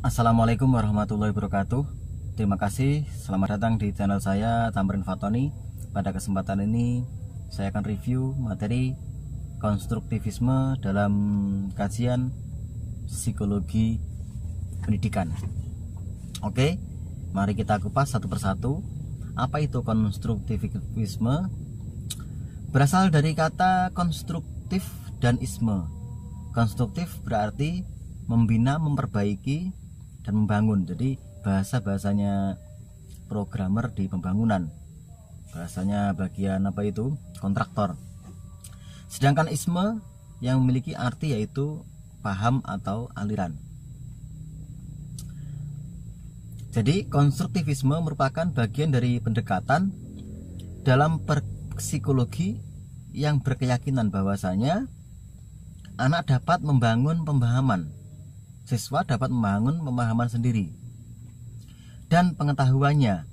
Assalamualaikum warahmatullahi wabarakatuh. Terima kasih, selamat datang di channel saya Tamrin Fatoni. Pada kesempatan ini saya akan review materi konstruktivisme dalam kajian psikologi pendidikan. Oke, mari kita kupas satu persatu. Apa itu konstruktivisme? Berasal dari kata konstruktif dan isme. Konstruktif berarti membina, memperbaiki, dan membangun. Jadi bahasanya programmer di pembangunan, bahasanya bagian apa itu, kontraktor. Sedangkan isme yang memiliki arti yaitu paham atau aliran. Jadi konstruktivisme merupakan bagian dari pendekatan dalam psikologi yang berkeyakinan bahwasanya anak dapat membangun pemahaman, siswa dapat membangun pemahaman sendiri dan pengetahuannya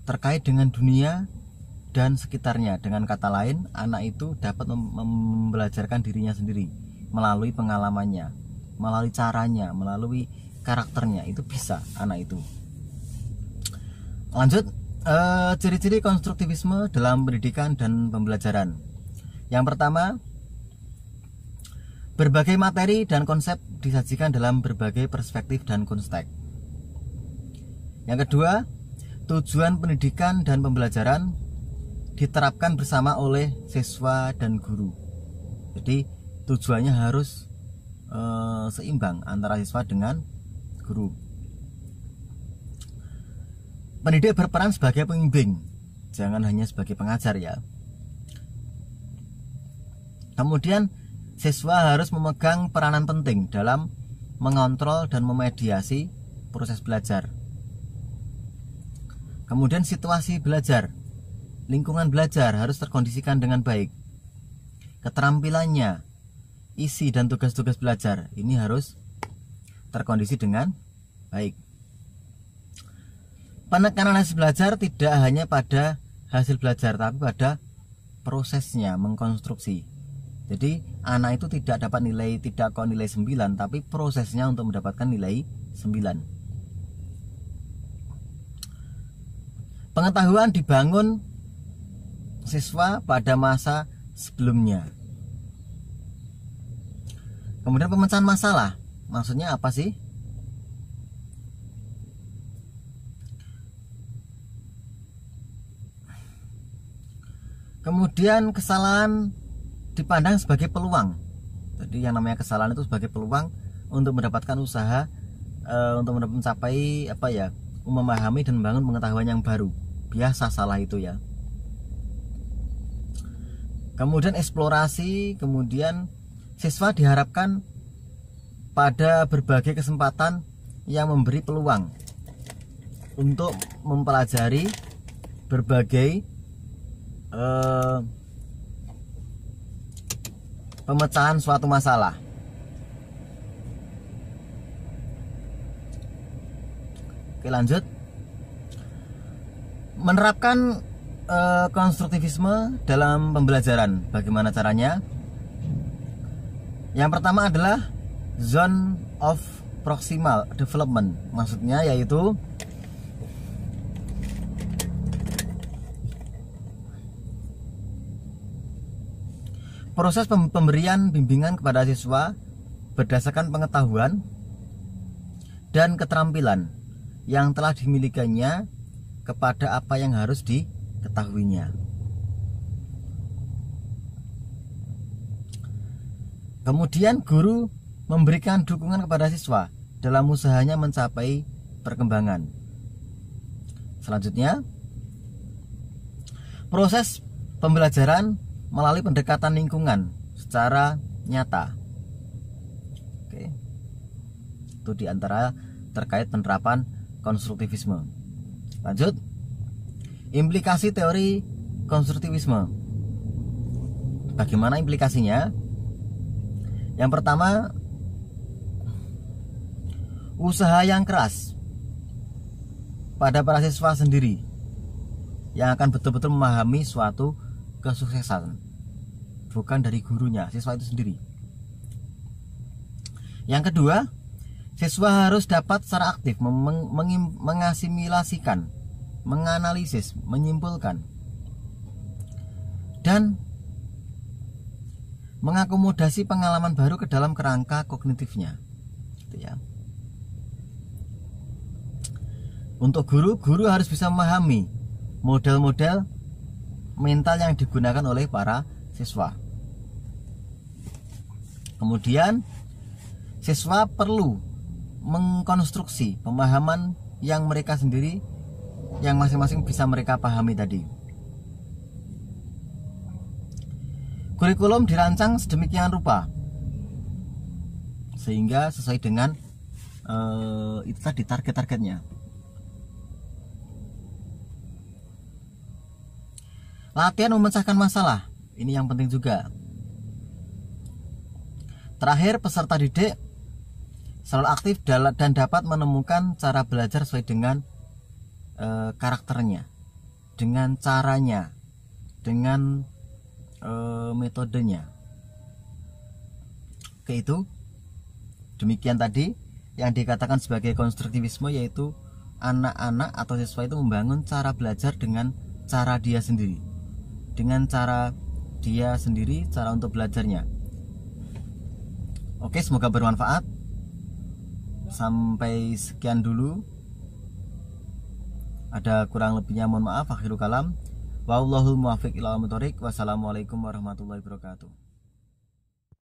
terkait dengan dunia dan sekitarnya. Dengan kata lain, anak itu dapat membelajarkan dirinya sendiri melalui pengalamannya, melalui caranya, melalui karakternya. Itu bisa anak itu. Lanjut, ciri-ciri konstruktivisme dalam pendidikan dan pembelajaran. Yang pertama, berbagai materi dan konsep disajikan dalam berbagai perspektif dan konteks. Yang kedua, tujuan pendidikan dan pembelajaran diterapkan bersama oleh siswa dan guru. Jadi tujuannya harus seimbang antara siswa dengan guru. Pendidik berperan sebagai pembimbing, jangan hanya sebagai pengajar ya. Kemudian siswa harus memegang peranan penting dalam mengontrol dan memediasi proses belajar. Kemudian situasi belajar, lingkungan belajar harus terkondisikan dengan baik. Keterampilannya, isi dan tugas-tugas belajar ini harus terkondisi dengan baik. Penekanan hasil belajar tidak hanya pada hasil belajar, tapi pada prosesnya mengkonstruksi. Jadi anak itu tidak dapat nilai, tidak kok nilai 9, tapi prosesnya untuk mendapatkan nilai 9. Pengetahuan dibangun siswa pada masa sebelumnya. Kemudian pemecahan masalah, maksudnya apa sih? Kemudian kesalahan dipandang sebagai peluang. Jadi yang namanya kesalahan itu sebagai peluang untuk mendapatkan usaha, untuk mencapai apa ya, memahami dan membangun pengetahuan yang baru. Biasa salah itu ya. Kemudian eksplorasi, kemudian siswa diharapkan pada berbagai kesempatan yang memberi peluang untuk mempelajari berbagai pemecahan suatu masalah. Oke, lanjut. Menerapkan konstruktivisme dalam pembelajaran. Bagaimana caranya? Yang pertama adalah zone of proximal development. Maksudnya yaitu proses pemberian bimbingan kepada siswa berdasarkan pengetahuan dan keterampilan yang telah dimilikinya kepada apa yang harus diketahuinya. Kemudian guru memberikan dukungan kepada siswa dalam usahanya mencapai perkembangan. Selanjutnya, proses pembelajaran melalui pendekatan lingkungan secara nyata. Oke. Itu diantara terkait penerapan konstruktivisme. Lanjut, implikasi teori konstruktivisme. Bagaimana implikasinya? Yang pertama, usaha yang keras pada para siswa sendiri yang akan betul-betul memahami suatu kesuksesan, bukan dari gurunya, siswa itu sendiri. Yang kedua, Siswa harus dapat secara aktif mengasimilasikan, menganalisis, menyimpulkan, dan mengakomodasi pengalaman baru ke dalam kerangka kognitifnya. Gitu ya. Untuk guru harus bisa memahami model-model mental yang digunakan oleh para siswa. Kemudian siswa perlu mengkonstruksi pemahaman yang mereka sendiri, yang masing-masing bisa mereka pahami tadi. Kurikulum dirancang sedemikian rupa sehingga sesuai dengan itu tadi target-targetnya. Latihan memecahkan masalah, ini yang penting juga. Terakhir, peserta didik selalu aktif dan dapat menemukan cara belajar sesuai dengan karakternya, dengan caranya, dengan metodenya. Oke, itu demikian tadi yang dikatakan sebagai konstruktivisme, yaitu anak-anak atau siswa itu membangun cara belajar dengan cara dia sendiri, cara untuk belajarnya. Oke, semoga bermanfaat. Sampai sekian dulu. Ada kurang lebihnya mohon maaf. Akhirul kalam. Wallahul muwaffiq ila aqwamit thoriq. Wassalamualaikum warahmatullahi wabarakatuh.